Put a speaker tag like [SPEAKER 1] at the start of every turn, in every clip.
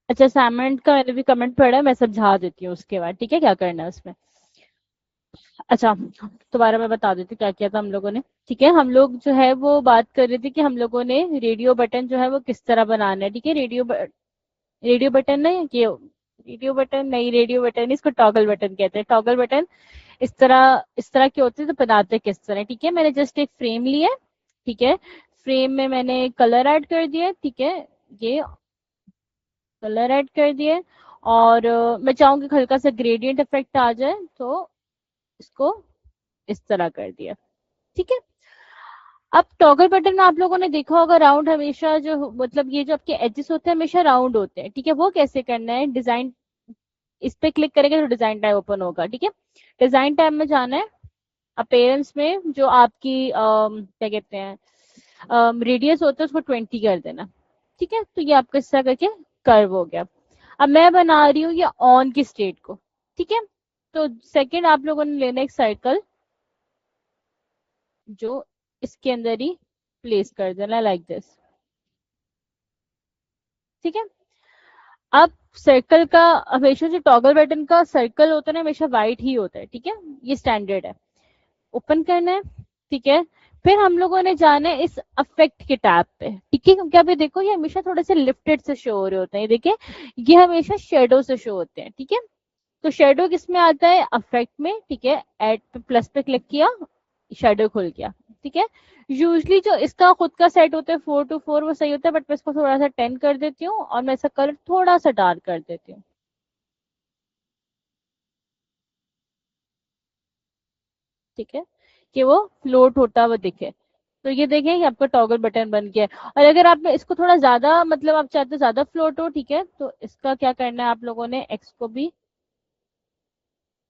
[SPEAKER 1] अच्छा, असाइनमेंट का मैंने भी कमेंट पढ़ा है, मैं समझा देती हूँ उसके बाद, ठीक है, क्या करना है उसमें। अच्छा, दोबारा मैं बता देती हूँ क्या किया था हम लोगों ने। ठीक है, हम लोग जो है वो बात कर रहे थे कि हम लोगों ने रेडियो बटन जो है वो किस तरह बनाना है। ठीक है, रेडियो बटन नहीं, ये रेडियो बटन नहीं, रेडियो बटन नहीं, इसको टॉगल बटन कहते हैं। टॉगल बटन इस तरह के होते हैं, तो बनाते किस तरह। ठीक है, मैंने जस्ट एक फ्रेम लिया। ठीक है, फ्रेम में मैंने कलर ऐड कर दिया। ठीक है, ये कलर ऐड कर दिए, और मैं चाहूंगी हल्का सा ग्रेडियंट इफेक्ट आ जाए, तो इसको इस तरह कर दिया। ठीक है, अब टॉगल बटन में आप लोगों ने देखा होगा राउंड हमेशा जो, मतलब ये जो आपके एजेस होते हैं हमेशा राउंड होते हैं। ठीक है, वो कैसे करना है, डिजाइन, इस पे क्लिक करेंगे तो डिजाइन टैब ओपन होगा। ठीक है, डिजाइन टैब में जाना है, अपेयरेंस में जो आपकी क्या कहते हैं रेडियस होता है उसको 20 कर देना। ठीक है, तो ये आपका इस तरह करके कर्व हो गया। अब मैं बना रही हूँ ये ऑन की स्टेट को। ठीक है, तो सेकंड आप लोगों ने लेना एक सर्कल जो इसके अंदर ही प्लेस कर देना लाइक दिस। ठीक है, अब सर्कल का हमेशा जो टॉगल बटन का सर्कल होता है ना हमेशा वाइट ही होता है। ठीक है, ये स्टैंडर्ड है। ओपन करना है। ठीक है, फिर हम लोगों ने जाना है इस अफेक्ट के टैब पे। ठीक है, क्योंकि अभी देखो ये हमेशा थोड़े से लिफ्टेड से शो हो रहे होते हैं, ये देखिए, ये हमेशा शेडो से शो होते हैं। ठीक है, तो शेडो किस में आता है, अफेक्ट में। ठीक है, एड पे प्लस पे क्लिक किया, शेडो खुल गया। ठीक है, यूजली जो इसका खुद का सेट होता है 4 to 4 वो सही होता है, बट मैं इसको थोड़ा सा 10 कर देती हूँ, और मैं इसका कलर थोड़ा सा डार्क कर देती हूँ। ठीक है, कि वो फ्लोट होता हुआ दिखे। तो ये देखें कि आपका टॉगल बटन बन गया है। और अगर आप इसको थोड़ा ज्यादा, मतलब आप चाहते हो ज्यादा फ्लोट हो, ठीक है, तो इसका क्या करना है, आप लोगों ने एक्स को भी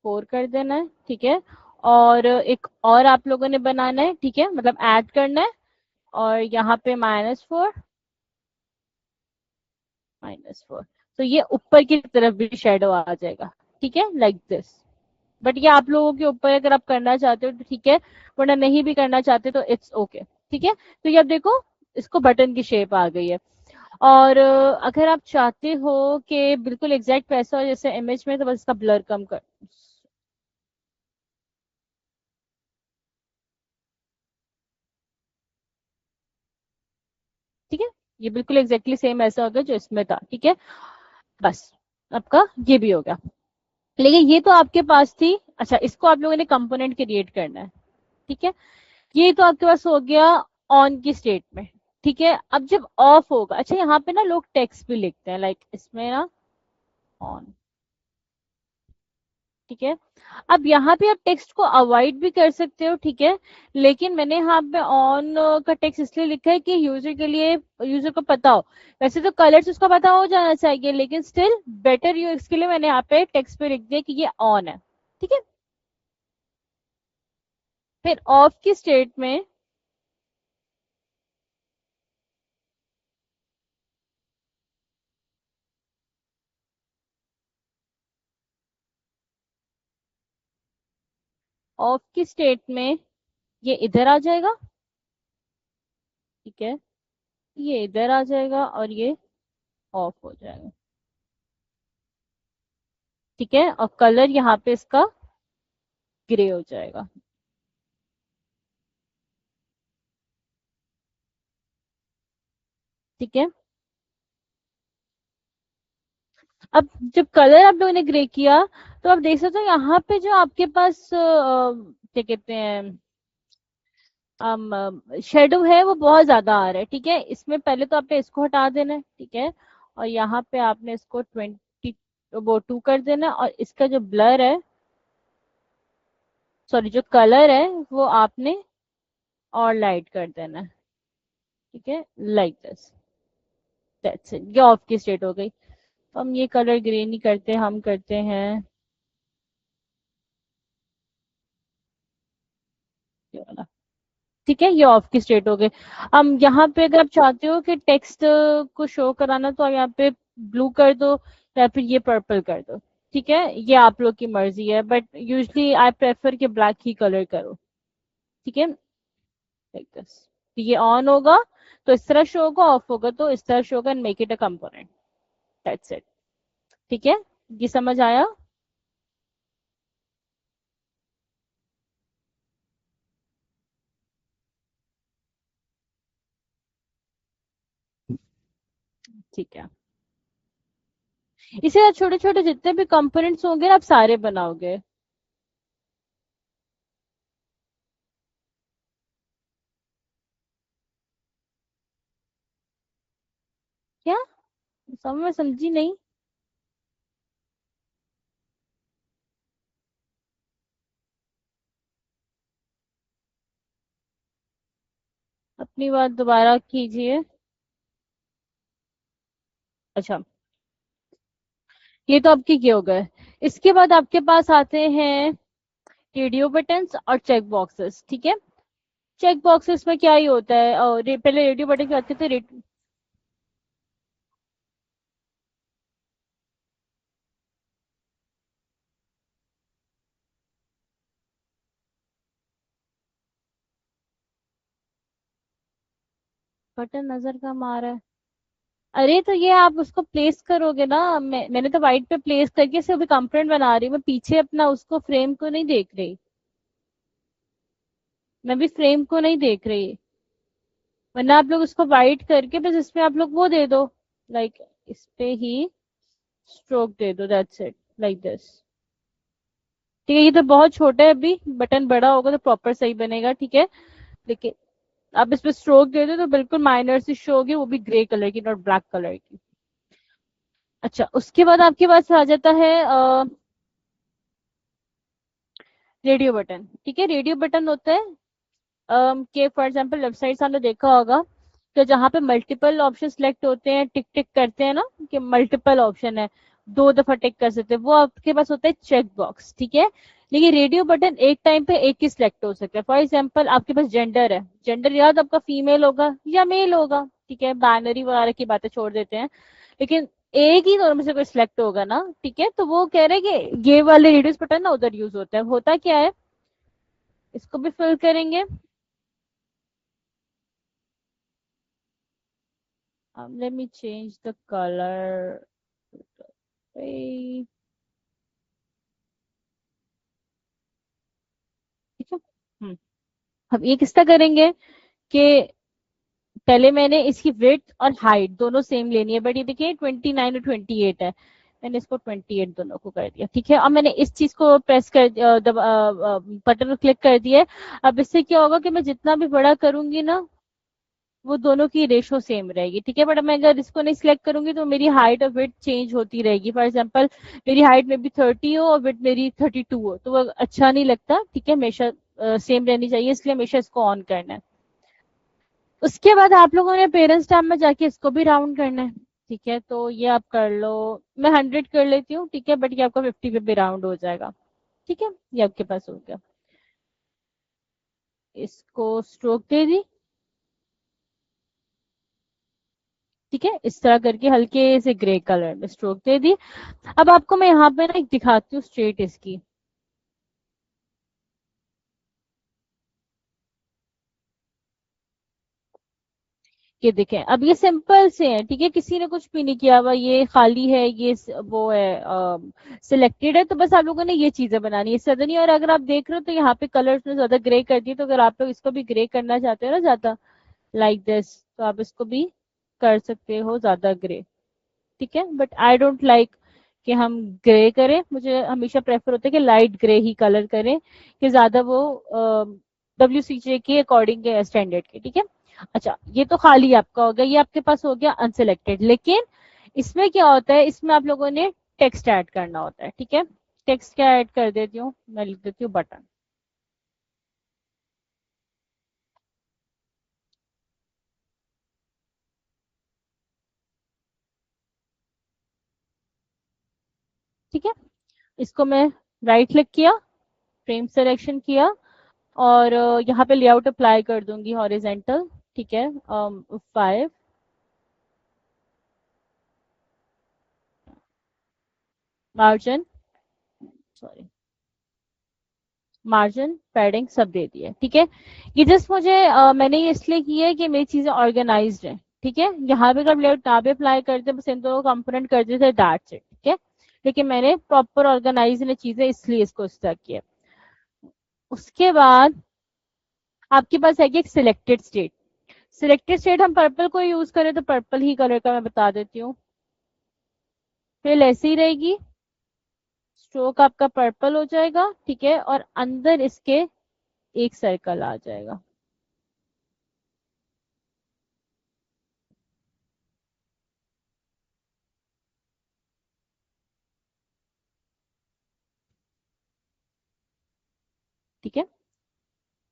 [SPEAKER 1] 4 कर देना है। ठीक है, और एक और आप लोगों ने बनाना है। ठीक है, मतलब ऐड करना है, और यहाँ पे -4, -4, तो ये ऊपर की तरफ भी शेडो आ जाएगा। ठीक है, लाइक दिस। बट ये आप लोगों के ऊपर है, अगर आप करना चाहते हो तो ठीक है, वरना नहीं भी करना चाहते तो इट्स ओके। ठीक है, तो ये अब देखो इसको बटन की शेप आ गई है। और अगर आप चाहते हो कि बिल्कुल एग्जैक्ट वैसा हो जैसे इमेज में, तो बस इसका ब्लर कम कर। ठीक है, ये बिल्कुल एग्जैक्टली सेम ऐसा हो गया जो इसमें था। ठीक है, बस आपका ये भी हो गया। लेकिन ये तो आपके पास थी। अच्छा, इसको आप लोगों ने कंपोनेंट क्रिएट करना है। ठीक है, ये तो आपके पास हो गया ऑन की स्टेट में। ठीक है, अब जब ऑफ होगा, अच्छा यहाँ पे ना लोग टेक्स्ट भी लिखते हैं लाइक इसमें ना, ऑन। ठीक है, अब यहाँ पे आप टेक्स्ट को अवॉइड भी कर सकते हो। ठीक है, लेकिन मैंने यहाँ पे ऑन का टेक्स्ट इसलिए लिखा है कि यूजर के लिए, यूजर को पता हो। वैसे तो कलर्स उसका पता हो जाना चाहिए, लेकिन स्टिल बेटर यू, इसके लिए मैंने यहाँ पे टेक्स्ट पे लिख दिया कि ये ऑन है। ठीक है, फिर ऑफ की स्टेट में, ऑफ की स्टेट में ये इधर आ जाएगा। ठीक है, ये इधर आ जाएगा, और ये ऑफ हो जाएगा। ठीक है, और कलर यहाँ पे इसका ग्रे हो जाएगा। ठीक है, अब जब कलर आप लोगों ने ग्रे किया, तो आप देख सकते हो यहाँ पे जो आपके पास क्या कहते हैं शेडो है वो बहुत ज्यादा आ रहा है। ठीक है, इसमें पहले तो आपने इसको हटा देना है। ठीक है, और यहाँ पे आपने इसको 22 कर देना है, और इसका जो ब्लर है, सॉरी जो कलर है, वो आपने और लाइट कर देना है। ठीक है, लाइक दिस, दैट्स इट, ये ऑफ की स्टेट हो गई। तो हम ये कलर ग्रे नहीं करते, हम करते हैं ये वाला। ठीक है, ये ऑफ की स्टेट हो गई। अब यहाँ पे अगर आप चाहते हो कि टेक्स्ट को शो कराना, तो यहाँ पे ब्लू कर दो, या फिर ये पर्पल कर दो। ठीक है, ये आप लोग की मर्जी है, बट यूजली आई प्रेफर कि ब्लैक ही कलर करो। ठीक है, लाइक दिस। ये ऑन होगा तो इस तरह शो होगा, ऑफ होगा तो इस तरह शो होगा, and make it a component. That's it. ठीक है, ये समझ आया? ठीक है, इसे छोटे छोटे जितने भी कंपोनेंट्स होंगे ना आप सारे बनाओगे। क्या? समझ में समझी नहीं। अपनी बात दोबारा कीजिए। अच्छा, ये तो आपके ये हो गए। इसके बाद आपके पास आते हैं रेडियो बटन्स और चेक बॉक्सेस। ठीक है, चेक बॉक्सेस में क्या ही होता है, और पहले रेडियो बटन की बात करते थे। बटन नजर कम आ रहा है। अरे तो ये आप उसको प्लेस करोगे ना, मैंने तो वाइट पे प्लेस करके इसे अभी कंपोनेंट बना रही हूँ, मैं पीछे अपना उसको फ्रेम को नहीं देख रही। मैं भी फ्रेम को नहीं देख रही। वरना आप लोग उसको वाइट करके बस इसमें आप लोग वो दे दो, लाइक इस पे ही स्ट्रोक दे दो, दैट्स इट, लाइक दिस। ठीक है, ये तो बहुत छोटा है, अभी बटन बड़ा होगा तो प्रॉपर सही बनेगा। ठीक है, लेकिन आप इस पे स्ट्रोक दे दो तो बिल्कुल माइनर सी शो होगी, वो भी ग्रे कलर की, नॉट ब्लैक कलर की। अच्छा, उसके बाद आपके पास आ जाता है रेडियो बटन। ठीक है, रेडियो बटन होता है कि फॉर एग्जांपल वेबसाइट्स आपने देखा होगा तो जहाँ पे मल्टीपल ऑप्शन सिलेक्ट होते हैं, टिक टिक करते हैं ना, कि मल्टीपल ऑप्शन है, दो दफा टिक कर सकते हैं, वो आपके पास होता है चेक बॉक्स। ठीक है, लेकिन रेडियो बटन एक टाइम पे एक ही सिलेक्ट हो सकता है। फॉर एग्जांपल आपके पास जेंडर है, जेंडर याद आपका फीमेल होगा या मेल होगा। ठीक है, बाइनरी वगैरह की बातें छोड़ देते हैं, लेकिन एक ही दोनों में से कोई सिलेक्ट होगा ना। ठीक है, तो वो कह रहे हैं कि ये वाले रेडियो बटन ना उधर यूज होता है। होता क्या है, इसको भी फिल करेंगे। Let me change the color. ठीक है। अब ये किसका करेंगे कि पहले मैंने इसकी विड्थ और हाइट दोनों सेम लेनी है, बट ये देखिए 29 और 28 है। मैंने इसको 28 दोनों को कर दिया। ठीक है, अब मैंने इस चीज को प्रेस कर बटन को क्लिक कर दिया है। अब इससे क्या होगा कि मैं जितना भी बड़ा करूंगी ना, वो दोनों की रेशो सेम रहेगी। ठीक है, बट मैं अगर इसको नहीं सिलेक्ट करूंगी तो मेरी हाइट और विड्थ चेंज होती रहेगी। फॉर एग्जांपल मेरी हाइट में भी 30 हो और विड्थ मेरी 32 हो, तो वो अच्छा नहीं लगता। ठीक है, हमेशा सेम रहनी चाहिए, इसलिए हमेशा इसको ऑन करना है। उसके बाद आप लोगों ने पेरेंट्स टैब में जाके इसको भी राउंड करना है। ठीक है, तो ये आप कर लो। मैं 100 कर लेती हूँ, ठीक है, बट ये आपका 50 पे भी राउंड हो जाएगा। ठीक है, ये आपके पास हो गया। इसको स्ट्रोक दे दी। ठीक है, इस तरह करके हल्के से ग्रे कलर में स्ट्रोक दे दी। अब आपको मैं यहाँ पे ना एक दिखाती हूँ स्ट्रेट इसकी। ये देखें, अब ये सिंपल से है। ठीक है, किसी ने कुछ भी नहीं किया हुआ, ये खाली है, ये वो है सिलेक्टेड है, तो बस आप लोगों ने ये चीजें बनानी है सदनी। और अगर आप देख रहे हो तो यहाँ पे कलर्स ने ज्यादा ग्रे कर दिए, तो अगर आप लोग इसको भी ग्रे करना चाहते हो ना ज्यादा, लाइक दिस, तो आप इसको भी कर सकते हो ज्यादा ग्रे। ठीक है, बट आई डोंट लाइक कि हम ग्रे करें, मुझे हमेशा प्रेफर होता है कि लाइट ग्रे ही कलर करें, कि ज्यादा वो WCJ के अकॉर्डिंग के स्टैंडर्ड के। ठीक है, अच्छा, ये तो खाली आपका हो गया, ये आपके पास हो गया अनसिलेक्टेड। लेकिन इसमें क्या होता है, इसमें आप लोगों ने टेक्स्ट ऐड करना होता है। ठीक है, टेक्स्ट क्या ऐड कर देती हूँ, मैं लिख देती हूँ बटन। ठीक है, इसको मैं राइट क्लिक किया, फ्रेम सिलेक्शन किया, और यहाँ पे लेआउट अप्लाई कर दूंगी हॉरिजेंटल। ठीक है, 5, मार्जिन, सॉरी, मार्जिन पैडिंग सब दे दिए। ठीक है, ये जस्ट मुझे मैंने ये इसलिए की है कि मेरी चीजें ऑर्गेनाइज्ड है। ठीक है, यहाँ पे कब लेआउट यहाँ पे अप्लाई करते बस इन दोनों कंपोनेंट कर देते दैट्स इट, ठीक है। लेकिन मैंने प्रॉपर ऑर्गेनाइज ने चीजें इसलिए इसको इस तरह किया। उसके बाद आपके पास है कि एक सिलेक्टेड स्टेट। सिलेक्टेड स्टेट हम पर्पल को यूज करें तो पर्पल ही कलर का मैं बता देती हूँ। फिर ऐसी ही रहेगी, स्ट्रोक आपका पर्पल हो जाएगा, ठीक है, और अंदर इसके एक सर्कल आ जाएगा। ठीक है,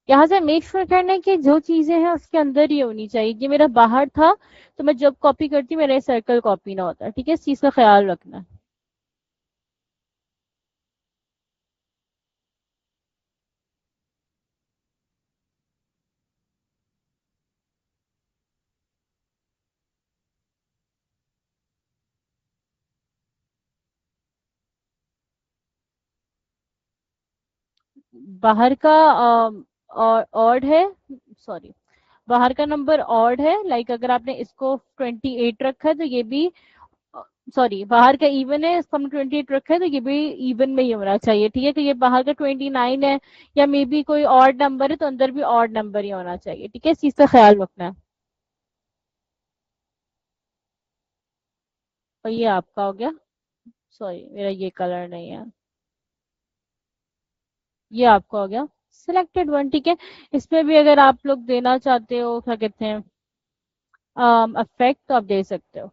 [SPEAKER 1] यहाँ से मेक श्योर करना है कि जो चीजें हैं उसके अंदर ही होनी चाहिए। ये मेरा बाहर था तो मैं जब कॉपी करती मेरा सर्कल कॉपी ना होता, ठीक है, इस चीज का ख्याल रखना है। बाहर का ऑड है, सॉरी, बाहर का नंबर ऑड है। लाइक अगर आपने इसको 28 रखा है तो ये भी, सॉरी, बाहर का इवन है, इसको हमने 28 रखा है तो ये भी इवन में ही होना चाहिए, ठीक है। तो ये बाहर का 29 है या मे बी कोई ऑड नंबर है तो अंदर भी ऑड नंबर ही होना चाहिए, ठीक है, इस चीज का ख्याल रखना है। और ये आपका हो गया, सॉरी मेरा ये कलर नहीं है, ये आपका हो गया सिलेक्टेड वन, ठीक है। इसमें भी अगर आप लोग देना चाहते हो क्या कहते हैं अफेक्ट, तो आप दे सकते हो,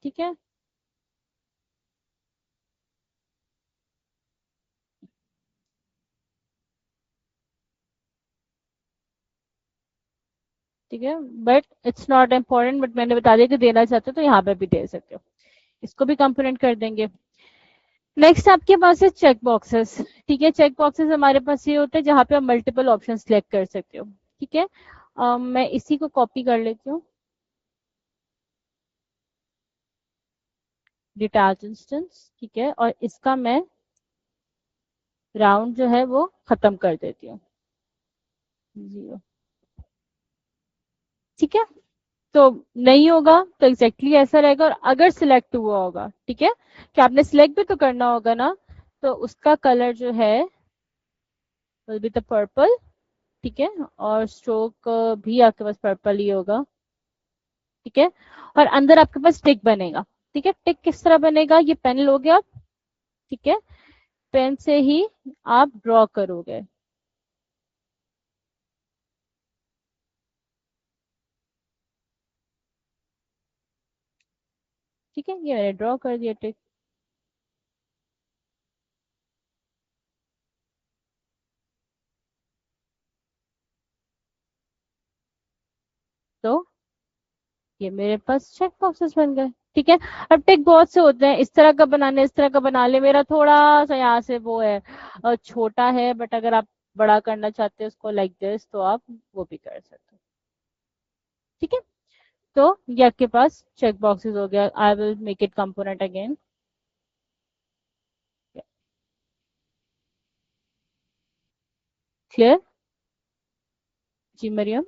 [SPEAKER 1] ठीक है। ठीक है, but it's not important, but मैंने बता दिया कि देना चाहते हो तो यहाँ पे भी दे सकते हो। इसको भी कंपोनेंट कर देंगे। नेक्स्ट आपके पास है चेक बॉक्सेस, ठीक है। चेक बॉक्सेस हमारे पास ये होते हैं जहाँ पे आप मल्टीपल ऑप्शन सिलेक्ट कर सकते हो, ठीक है। मैं इसी को कॉपी कर लेती हूँ, डिटैच इंस्टेंस, ठीक है, और इसका मैं राउंड जो है वो खत्म कर देती हूँ, 0, ठीक है। तो नहीं होगा तो एग्जैक्टली ऐसा रहेगा, और अगर सिलेक्ट हुआ होगा, ठीक है, कि आपने सिलेक्ट भी तो करना होगा ना, तो उसका कलर जो है विल बी द पर्पल, ठीक है, और स्ट्रोक भी आपके पास पर्पल ही होगा, ठीक है। और अंदर आपके पास टिक बनेगा, ठीक है। टिक किस तरह बनेगा, ये पेन लोगे आप, ठीक है, पेन से ही आप ड्रॉ करोगे, ठीक है, ये मैंने ड्रॉ कर दिया टिक। तो ये मेरे पास चेक बॉक्सेस बन गए, ठीक है। अब टिक बहुत से होते हैं, इस तरह का बनाने, इस तरह का बना ले, मेरा थोड़ा सा यहाँ से वो है, छोटा है, बट अगर आप बड़ा करना चाहते हो उसको लाइक दिस तो आप वो भी कर सकते हो, ठीक है। तो ये आपके पास चेक बॉक्सेस हो गया। I will make it component again. Clear जी मरियम?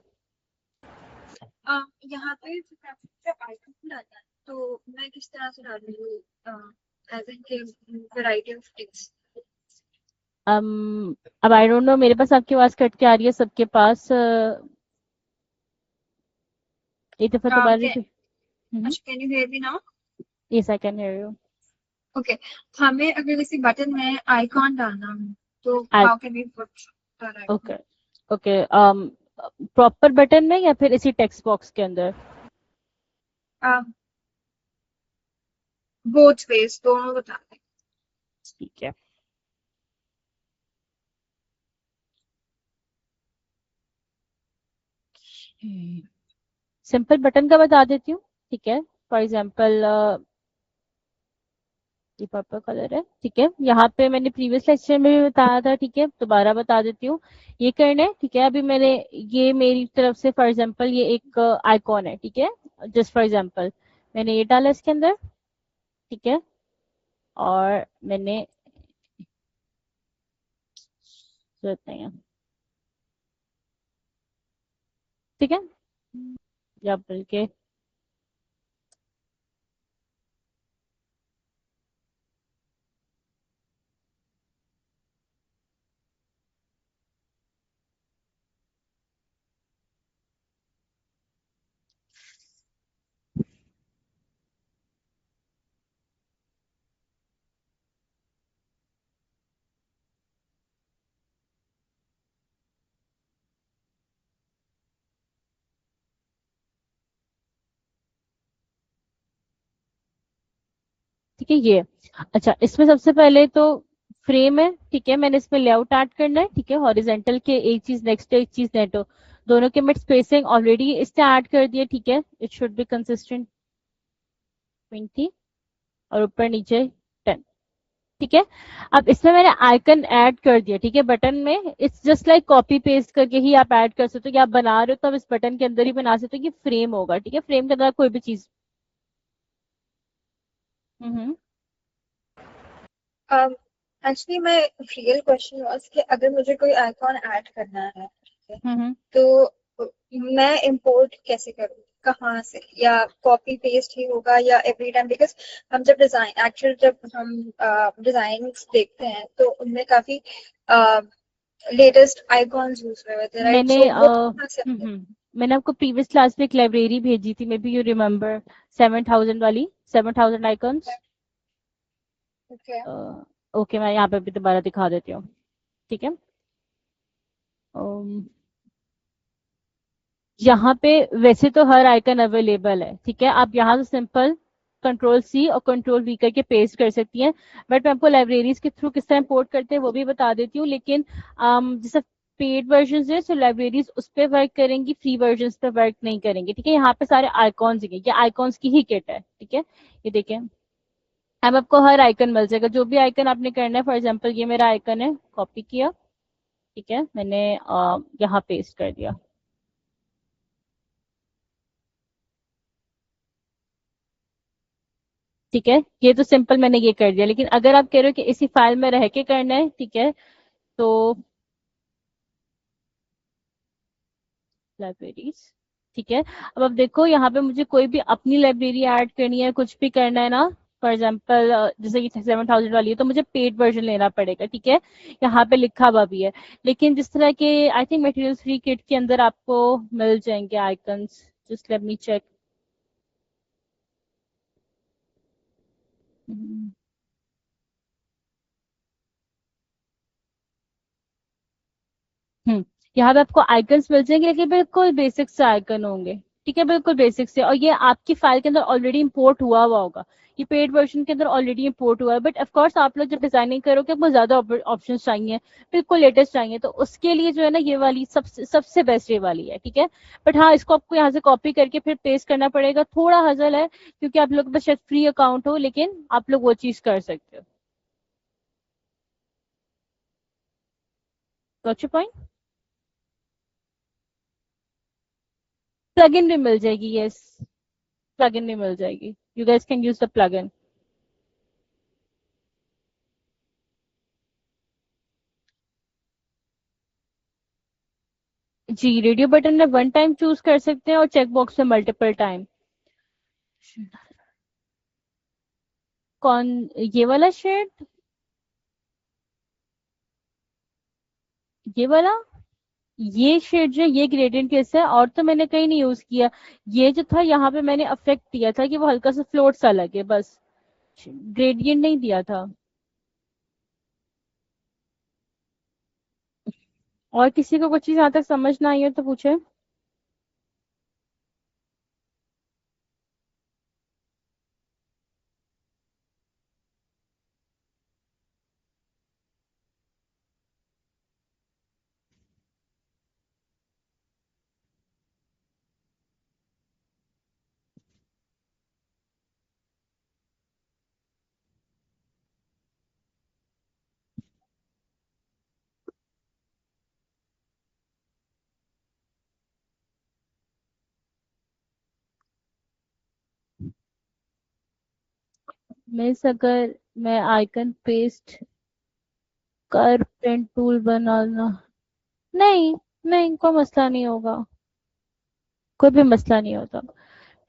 [SPEAKER 2] यहाँ पे जो आइटम डालना है तो मैं किस तरह से डालूँ as in variety of ticks.
[SPEAKER 1] अब आई डोंट नो, मेरे पास आपकी आवाज कट के आ रही है, सबके पास एक दफा दोबारा रिपीट।
[SPEAKER 2] अच्छा, can you hear me now?
[SPEAKER 1] Yes I can hear you.
[SPEAKER 2] Okay, हमें अगर किसी बटन में आइकॉन डालना है तो how can we put the
[SPEAKER 1] okay,
[SPEAKER 2] icon?
[SPEAKER 1] Okay, proper button में या फिर इसी टेक्स्ट बॉक्स के अंदर?
[SPEAKER 2] बोथ वेज, दोनों बता दें।
[SPEAKER 1] ठीक है, सिंपल बटन का बता देती हूँ, ठीक है। फॉर एग्जाम्पल ये पर्पल कलर है, ठीक है। यहाँ पे मैंने प्रीवियस लेक्चर में भी बताया था, ठीक है, दोबारा बता देती हूँ। ये करना है, ठीक है। अभी मैंने, ये मेरी तरफ से फॉर एग्जाम्पल ये एक आइकॉन है, ठीक है, जस्ट फॉर एग्जाम्पल मैंने ये डाला इसके अंदर, ठीक है, और मैंने जरूरत नहीं है, ठीक है, या बल्कि ठीक है ये। अच्छा, इसमें सबसे पहले तो फ्रेम है, ठीक है, मैंने इसमें लेआउट ऐड करना है, ठीक है, हॉरिजेंटल के एक चीज नेक्स्ट एक चीज नेटो, दोनों के मिड स्पेसिंग ऑलरेडी इससे ऐड कर दिया, ठीक है, इट शुड बी कंसिस्टेंट 20 और ऊपर नीचे 10, ठीक है। अब इसमें मैंने आइकन ऐड कर दिया, ठीक है, बटन में, it's just like copy paste करके ही आप ऐड कर सकते हो, कि आप बना रहे हो तो आप इस बटन के अंदर ही बना सकते हो कि फ्रेम होगा, ठीक है, फ्रेम के अंदर कोई भी चीज। हम्म।
[SPEAKER 2] एक्चुअली मैं रियल क्वेश्चन वाज कि अगर मुझे कोई आइकॉन ऐड करना है, ठीक है,
[SPEAKER 1] हम्म।
[SPEAKER 2] तो मैं इंपोर्ट कैसे करूँ, कहाँ से, या कॉपी पेस्ट ही होगा या एवरी टाइम, बिकॉज हम जब डिजाइन एक्चुअल जब हम डिजाइन देखते हैं तो उनमें काफी लेटेस्ट आइकॉन्स यूज हुए होते हैं, राइट,
[SPEAKER 1] मैंने
[SPEAKER 2] सो वो कहाँ से आते हैं?
[SPEAKER 1] मैंने आपको प्रीवियस क्लास में एक लाइब्रेरी भेजी थी, मे बी यू रिमेम्बर, 7000 वाली, 7000 आइकॉन्स।
[SPEAKER 2] ओके।
[SPEAKER 1] ओके, मैं यहाँ पे भी दोबारा दिखा देती हूँ, ठीक है। यहाँ पे वैसे तो हर आइकन अवेलेबल है, ठीक है, आप यहाँ से सिंपल कंट्रोल सी और कंट्रोल वी करके पेस्ट कर सकती हैं, बट मैं आपको लाइब्रेरीज के थ्रू किस तरह इंपोर्ट करते हैं वो भी बता देती हूँ, लेकिन जैसे पेड वर्जन है, सो लाइब्रेरीज उस पर वर्क करेंगी, फ्री वर्जन पे वर्क नहीं करेंगे, ठीक है। यहाँ पे सारे आइकॉन्स ही हैं, ये आइकॉन्स की ही किट है, ठीक है, ये देखें, अब आपको हर आइकन मिल जाएगा, जो भी आइकन आपने करना है, फॉर एग्जाम्पल ये मेरा आइकन है, कॉपी किया, ठीक है, मैंने यहाँ पेस्ट कर दिया, ठीक है, ये तो सिंपल मैंने ये कर दिया, लेकिन अगर आप कह रहे हो कि इसी फाइल में रह के करना है, ठीक है, तो लाइब्रेरीज, ठीक है, अब आप देखो यहाँ पे मुझे कोई भी अपनी लाइब्रेरी ऐड करनी है, कुछ भी करना है ना, फॉर एग्जाम्पल जैसे कि 7000 वाली है तो मुझे पेड वर्जन लेना पड़ेगा, ठीक है, यहाँ पे लिखा हुआ भी है, लेकिन जिस तरह के I think material free kit के अंदर आपको मिल जाएंगे icons, just let me check. Hmm, यहाँ पे आपको आइकन्स मिल जाएंगे, लेकिन बिल्कुल बेसिक से आइकन होंगे, ठीक है, बिल्कुल बेसिक से, और ये आपकी फाइल के अंदर ऑलरेडी इंपोर्ट हुआ हुआ होगा, ये पेड वर्जन के अंदर ऑलरेडी इंपोर्ट हुआ है, बट ऑफ कोर्स आप लोग जब डिजाइनिंग करोगे आपको ज्यादा ऑप्शन चाहिए, बिल्कुल लेटेस्ट चाहिए, तो उसके लिए जो है ना ये वाली सबसे सबसे बेस्ट ये वाली है, ठीक है। बट हाँ, इसको आपको यहाँ से कॉपी करके फिर पेस्ट करना पड़ेगा, थोड़ा हजल है, क्योंकि आप लोग के पास शायद फ्री अकाउंट हो, लेकिन आप लोग वो चीज कर सकते हो। Got your point. प्लगइन भी मिल जाएगी, यस, प्लगइन भी मिल जाएगी, you guys can use the plugin. जी, रेडियो बटन में वन टाइम चूज कर सकते हैं और चेक बॉक्स में मल्टीपल टाइम। कौन, ये वाला शेड, ये वाला, ये शेड जो है, ये ग्रेडियंट कैसा है, और तो मैंने कहीं नहीं यूज किया, ये जो था यहाँ पे मैंने अफेक्ट दिया था कि वो हल्का सा फ्लोट सा लगे बस, ग्रेडियंट नहीं दिया था। और किसी को कुछ चीज यहाँ तक समझ ना आई हो तो पूछे। मिस, अगर मैं आइकन पेस्ट कर पेंट टूल बनाना, नहीं, नहीं कोई मसला नहीं होगा, कोई भी मसला नहीं होता,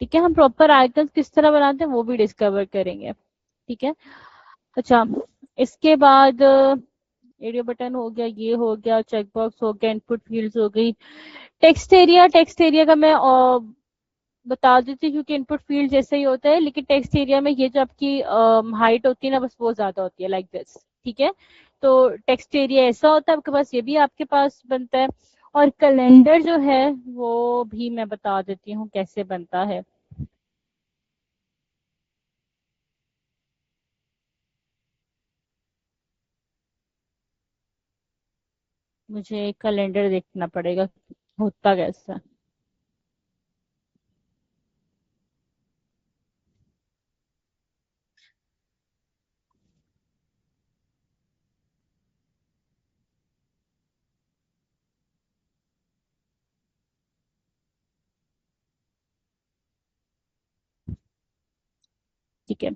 [SPEAKER 1] ठीक है, हम प्रॉपर आइकन किस तरह बनाते हैं वो भी डिस्कवर करेंगे, ठीक है। अच्छा, इसके बाद एरिया बटन हो गया, ये हो गया, चेकबॉक्स हो गया, इनपुट फील्ड्स हो गई, टेक्स्ट एरिया, टेक्स्ट एरिया का मैं बता देती हूँ, क्योंकि इनपुट फील्ड जैसे ही होता है, लेकिन टेक्स्ट एरिया में ये जो आपकी हाइट होती है ना, बस वो ज्यादा होती है, लाइक दिस, ठीक है, तो टेक्स्ट एरिया ऐसा होता है आपके पास, ये भी आपके पास बनता है, और कैलेंडर जो है वो भी मैं बता देती हूँ कैसे बनता है। मुझे कैलेंडर देखना पड़ेगा होता कैसा। ठीक है।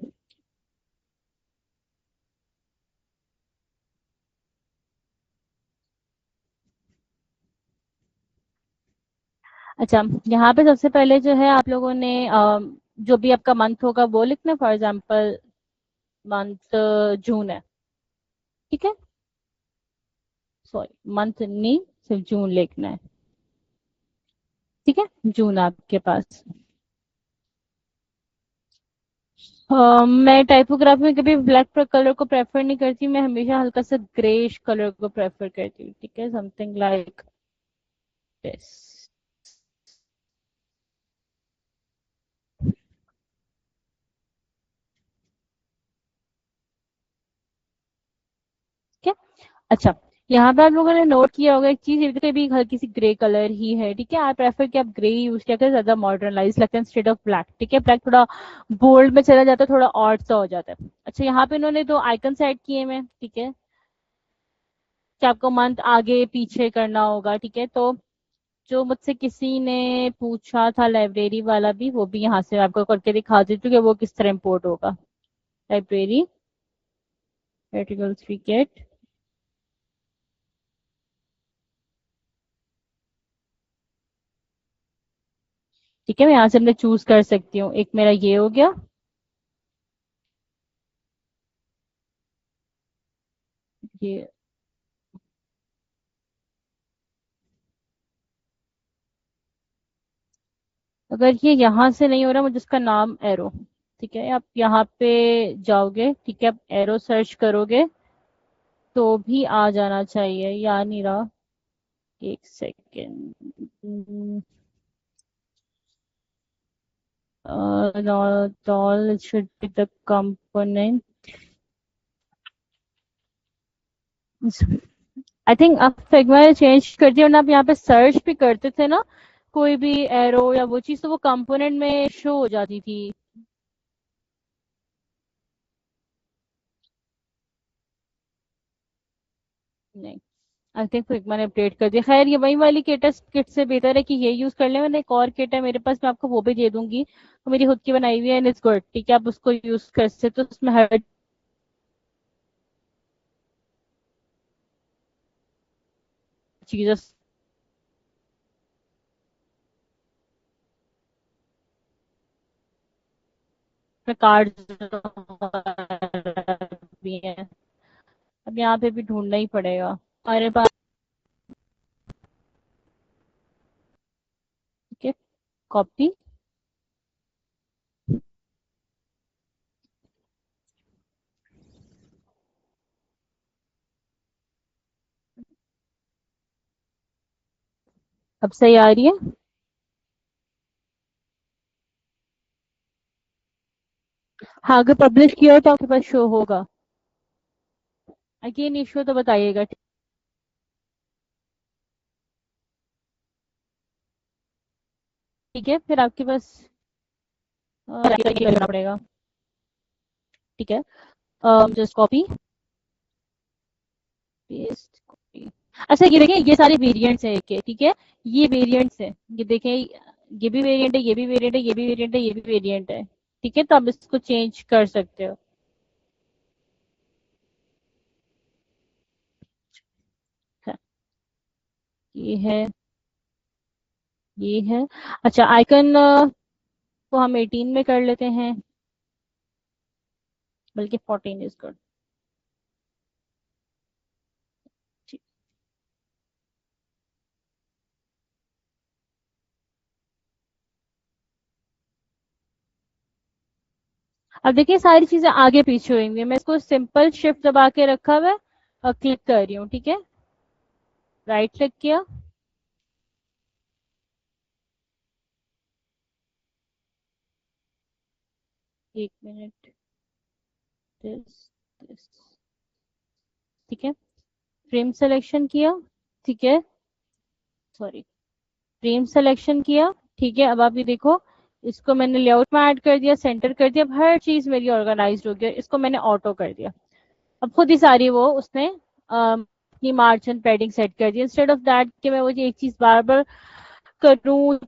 [SPEAKER 1] अच्छा, यहाँ पे सबसे पहले जो है आप लोगों ने जो भी आपका मंथ होगा वो लिखना। फॉर एग्जांपल मंथ जून है, ठीक है। सॉरी, मंथ नहीं, सिर्फ जून लिखना है। ठीक है, जून आपके पास। मैं टाइपोग्राफी में कभी ब्लैक कलर को प्रेफर नहीं करती, मैं हमेशा हल्का सा ग्रेश कलर को प्रेफर करती हूँ, ठीक है, समथिंग लाइक दिस। ठीक है। अच्छा, यहाँ पे आप लोगों ने नोट किया होगा एक चीज, ये तो भी हल्की सी ग्रे कलर ही है, ठीक है। आप प्रेफर कि आप ग्रे यूज किया करें, ज्यादा मॉडर्नाइज लगता है इंस्टेड ऑफ ब्लैक, ठीक है। ब्लैक थोड़ा बोल्ड में चला जाता है, थोड़ा ऑड सा हो जाता है। अच्छा, यहाँ पे इन्होंने दो आइकन सेट किए हैं, ठीक है, कि आपको मंथ आगे पीछे करना होगा, ठीक है। तो जो मुझसे किसी ने पूछा था लाइब्रेरी वाला भी, वो भी यहाँ से आपको करके दिखा देती हूँ कि वो किस तरह इम्पोर्ट होगा। लाइब्रेरी आर्टिकल 3 गेट, ठीक है। मैं यहाँ से मैं चूज कर सकती हूँ, एक मेरा ये हो गया, ये। अगर ये यहाँ से नहीं हो रहा, मुझे इसका नाम एरो, ठीक है, आप यहाँ पे जाओगे, ठीक है, आप एरो सर्च करोगे तो भी आ जाना चाहिए, या नहीं रहा। एक second, not all, it should be the component। I think अब फिग्मा ने चेंज कर दिया, वरना आप यहाँ पे सर्च भी करते थे ना कोई भी एरो या वो चीज, तो वो कंपोनेंट में शो हो जाती थी। नहीं, आई थिंक फिग्मा ने अपडेट कर दिया। खैर, ये वही वाली किट से बेहतर है कि ये यूज कर ले। मैंने एक और किट है मेरे पास, मैं आपको वो भी दे दूंगी, वो मेरी खुद की बनाई हुई है, एंड इट्स गुड, ठीक है। आप उसको यूज कर सकते हो, तो उसमें हर चीज में कार्ड भी है। अब यहाँ पे भी ढूंढना ही पड़ेगा हमारे पास, ठीक है। कॉपी, अब सही आ रही है। हाँ, अगर पब्लिश किया हो तो आपके पास शो होगा। अगेन इशू तो बताइएगा, ठीक है। फिर आपके पास करना पड़ेगा, ठीक है। Just copy paste copy. अच्छा, ये देखिए, ये सारे वेरिएंट्स हैं के, ठीक है। ये वेरिएंट्स हैं, ये देखें, ये भी वेरिएंट है, ये भी वेरिएंट है, ये भी वेरिएंट है, ये भी वेरिएंट है, ठीक है। तो आप इसको चेंज कर सकते हो। हाँ, ये है, ये है। अच्छा, आइकन को हम 18 में कर लेते हैं, बल्कि 14 इज गुड। अब देखिए, सारी चीजें आगे पीछे हुई हैं, मैं इसको सिंपल शिफ्ट दबा के रखा हुआ है और क्लिक कर रही हूँ, ठीक है। राइट क्लिक किया, 1 मिनट, दिस, दिस, ठीक है। फ्रेम सिलेक्शन किया, ठीक है, सॉरी, फ्रेम सिलेक्शन किया। ठीक है, अब आप ये देखो, इसको मैंने लेआउट में ऐड कर दिया, सेंटर कर दिया, अब हर चीज मेरी ऑर्गेनाइज हो गई। इसको मैंने ऑटो कर दिया, अब खुद ही सारी वो उसने अपनी मार्जिन पैडिंग सेट कर दी। इंस्टेड ऑफ दैट कि मैं वो एक चीज बार बार करूं,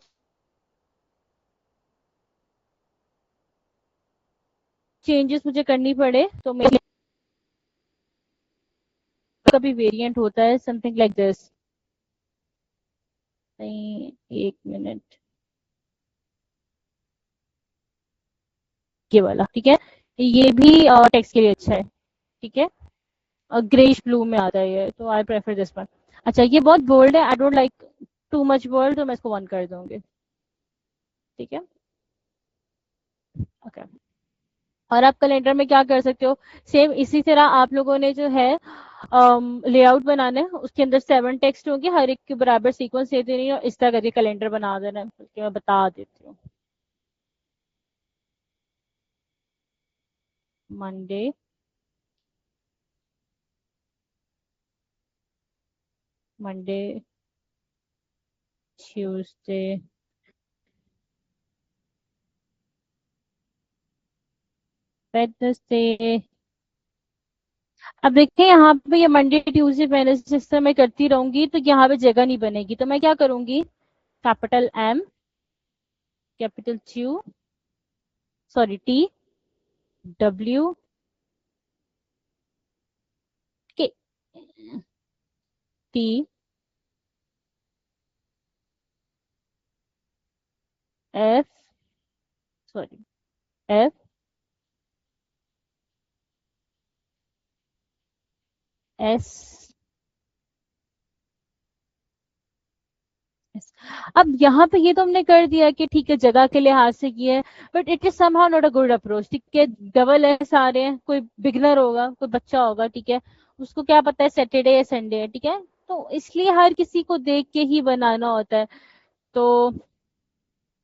[SPEAKER 1] चेंजेस मुझे करनी पड़े, तो मेरे कभी वेरिएंट होता है समथिंग लाइक दिस। नहीं, एक मिनट, ये वाला ठीक है, ये भी टेक्स्ट के लिए अच्छा है। ठीक है, ग्रेइश ब्लू में आता है ये, तो आई प्रेफर दिस वन। अच्छा, ये बहुत बोल्ड है, I don't like too much bold, तो मैं इसको 1 कर दूंगी। ठीक है, ओके। और आप कैलेंडर में क्या कर सकते हो, सेम इसी तरह आप लोगों ने जो है लेआउट बनाना है, उसके अंदर 7 टेक्स्ट होंगे, हर एक के बराबर सीक्वेंस दे देनी है, और इस तरह करके कैलेंडर बना देना है, बल्कि मैं बता देती हूँ। Monday, Monday, Tuesday, Wednesday. अब देखिए यहाँ पे ये मंडे ट्यूसडे वेडनेसडे जिस तरह मैं करती रहूंगी तो यहाँ पे जगह नहीं बनेगी, तो मैं क्या करूंगी, capital M, capital Q, sorry T, W K, T, F, sorry, F, S, S. अब यहाँ पे ये तो हमने कर दिया कि ठीक है जगह के लिहाज से किया है, but it is somehow not a good approach. ठीक है, डबल है सारे हैं, कोई बिगनर होगा, कोई बच्चा होगा, ठीक है, उसको क्या पता है सैटरडे या संडे है। ठीक है, तो इसलिए हर किसी को देख के ही बनाना होता है, तो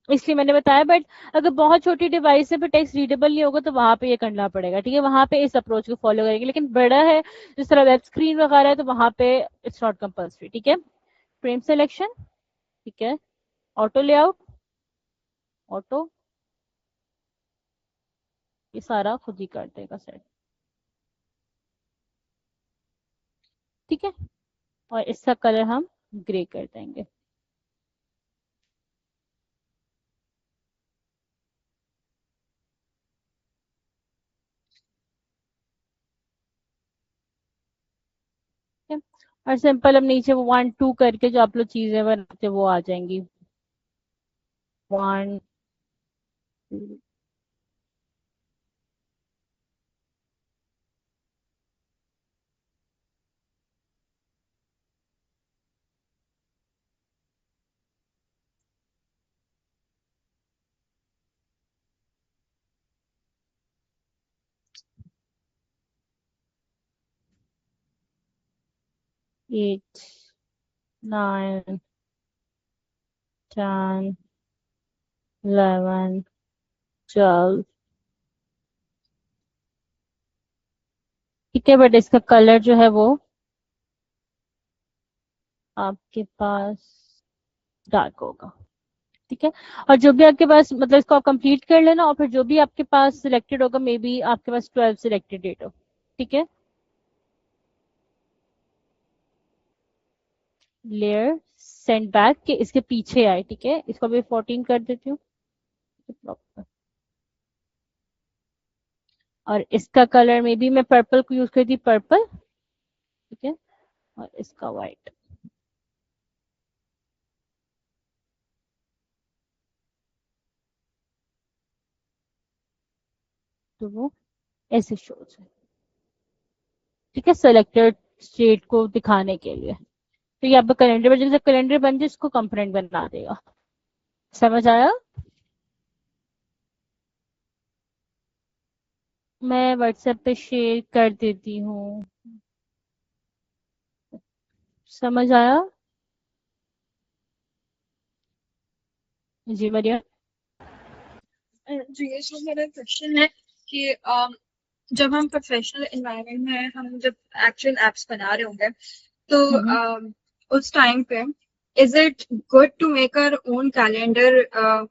[SPEAKER 1] इसलिए मैंने बताया। बट अगर बहुत छोटी डिवाइस है पर टेक्स्ट रीडेबल नहीं होगा तो वहां पे ये करना पड़ेगा। ठीक है, वहां पे इस अप्रोच को फॉलो करेंगे, लेकिन बड़ा है जिस तरह वेब स्क्रीन वगैरह है तो वहां पे इट्स नॉट कंपल्सरी। ठीक है, फ्रेम सिलेक्शन, ठीक है, ऑटो लेआउट, ऑटो, ये सारा खुद ही कर देगा सेट। ठीक है, और इसका कलर हम ग्रे कर देंगे। ठीक है, और सिंपल अब नीचे वो 1 2 करके जो आप लोग चीजें बनाते वो आ जाएंगी। 1 2 8 9 10 11 12। ठीक है, बट इसका कलर जो है वो आपके पास डार्क होगा। ठीक है, और जो भी आपके पास, मतलब इसको आप कंप्लीट कर लेना, और फिर जो भी आपके पास सिलेक्टेड होगा, मे बी आपके पास 12 सिलेक्टेड डेट हो। ठीक है, लेयर सेंड बैक के इसके पीछे आए। ठीक है, इसको भी 14 कर देती हूँ, और इसका कलर में भी मैं पर्पल को यूज करती, पर्पल। ठीक है, और इसका व्हाइट, तो वो ऐसे शोज है। ठीक है, सेलेक्टेड स्टेट को दिखाने के लिए। तो ये आपका कैलेंडर पर जब कैलेंडर बन जाए इसको कंपोनेंट बना देगा। समझ आया? मैं व्हाट्सएप पे शेयर कर देती हूँ। समझ आया? जी मरियम।
[SPEAKER 2] जी, ये जो मेरा क्वेश्चन है कि जब हम प्रोफेशनल एनवायरनमेंट में हम जब एक्चुअल एप्स बना रहे होंगे तो
[SPEAKER 1] हम्म,
[SPEAKER 2] उस टाइम पे is it good to make our own calendar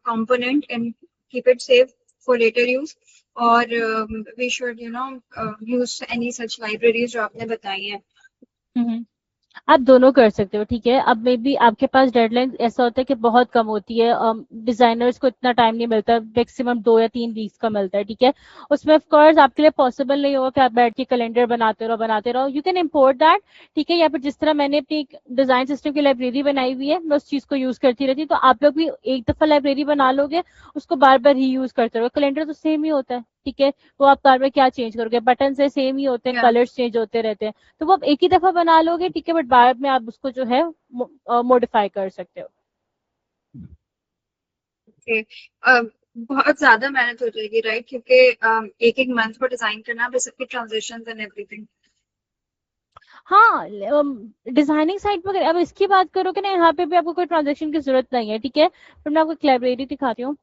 [SPEAKER 2] component and keep it safe for later use or we should use any such libraries जो आपने बताई हैं.
[SPEAKER 1] हम्म। आप दोनों कर सकते हो, ठीक है। अब मे बी आपके पास डेडलाइन ऐसा होता है कि बहुत कम होती है, डिजाइनर्स को इतना टाइम नहीं मिलता, मैक्सिमम 2 या 3 वीक्स का मिलता है, ठीक है। उसमें ऑफ कोर्स आपके लिए पॉसिबल नहीं होगा कि आप बैठ के कैलेंडर बनाते रहो, यू कैन इम्पोर्ट दैट, ठीक है। या फिर जिस तरह मैंने अपनी डिजाइन सिस्टम की लाइब्रेरी बनाई हुई है, मैं उस चीज को यूज करती रहती हूँ, तो आप लोग भी एक दफा लाइब्रेरी बना लोगे, उसको बार बार ही यूज करते रहोगे। कैलेंडर तो सेम ही होता है, ठीक है। वो आप बार बार क्या चेंज करोगे, बटन से सेम ही होते हैं,
[SPEAKER 2] Yeah.
[SPEAKER 1] कलर्स चेंज होते रहते हैं, तो वो आप एक ही दफा बना लोगे, ठीक है, बट बाद में आप उसको जो है मॉडिफाई कर सकते हो।
[SPEAKER 2] Okay. बहुत ज्यादा मेहनत हो जाएगी राइट क्योंकि एक एक मंथ को डिजाइन करना फिर सबकी ट्रांजेक्शन एंड एवरीथिंग.
[SPEAKER 1] हाँ, डिजाइनिंग साइट पर अब इसकी बात करोगे ना, यहाँ पे भी आपको कोई ट्रांजेक्शन की जरूरत नहीं है, ठीक है। फिर मैं आपको एक लाइब्रेरी दिखाती हूँ।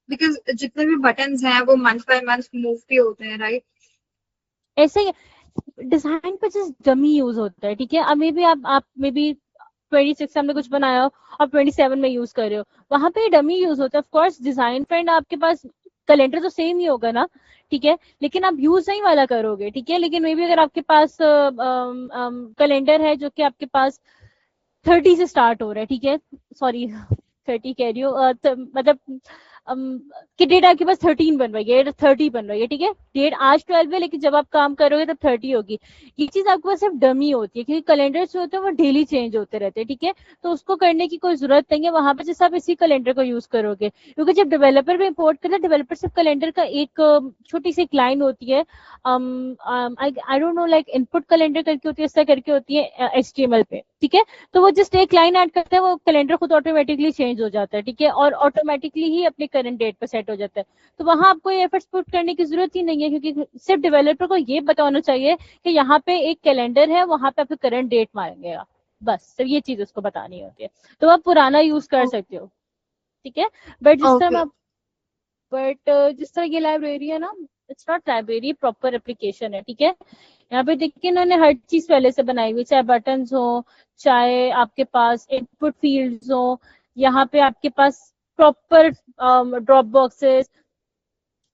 [SPEAKER 2] बिकॉज जितने भी बटन्स हैं वो मंथ बाय मंथ मूव भी होते हैं राइट.
[SPEAKER 1] ऐसे ही डिजाइन पे जस्ट डमी यूज होता है, ठीक है। अब मे बी आप मे बी 26 हमने कुछ बनाया हो, आप 27 में यूज कर रहे हो, वहां पे डमी यूज होता है। ऑफ कोर्स डिजाइन फ्रेंड आपके पास कैलेंडर तो सेम ही होगा ना, ठीक है, लेकिन आप यूज नहीं वाला करोगे, ठीक है। लेकिन मे बी अगर आपके पास कैलेंडर है जो कि आपके पास 30 से स्टार्ट हो रहा है, ठीक है, सॉरी 30 कह रही हूँ, मतलब अम, कि डेट आपके पास 13 बन रही है, 30 बन रही है, ठीक है। डेट आज 12 है, लेकिन जब आप काम करोगे तब 30 होगी। ये चीज आपके पास सिर्फ डमी होती है, क्योंकि कैलेंडर जो होते हैं वो डेली चेंज होते रहते हैं, ठीक है। तो उसको करने की कोई जरूरत नहीं है वहां पे, जैसे आप इसी कैलेंडर को यूज करोगे, क्योंकि जब डेवलपर भी इंपोर्ट करते हैं, डेवलपर सिर्फ कैलेंडर का एक छोटी सी एक लाइन होती है, I don't know, like input calendar करके होती है, इस तरह करके होती है HTML पे, ठीक है। तो वो जस्ट एक लाइन ऐड करता है, वो कैलेंडर खुद ऑटोमेटिकली चेंज हो जाता है, ठीक है, और ऑटोमेटिकली ही अपने करंट डेट पे सेट हो जाता है। तो वहां आपको ये एफर्ट्स पुट करने की जरूरत ही नहीं है, क्योंकि सिर्फ डेवलपर को ये बताना चाहिए कि यहाँ पे एक कैलेंडर है, वहां पे आपको करंट डेट मांगेगा, बस सिर्फ ये चीज उसको बतानी होती है। तो आप पुराना यूज कर सकते हो, ठीक है। बट जिस तरह
[SPEAKER 2] ओके.
[SPEAKER 1] मैं बट जिस तरह ये लाइब्रेरी है ना, it's not library, proper application है, ठीक है। यहाँ पे देखिए इन्होंने हर चीज पहले से बनाई हुई, चाहे बटन्स हो, चाहे आपके पास इनपुट फील्ड्स हो, यहाँ पे आपके पास प्रॉपर ड्रॉप बॉक्सेस,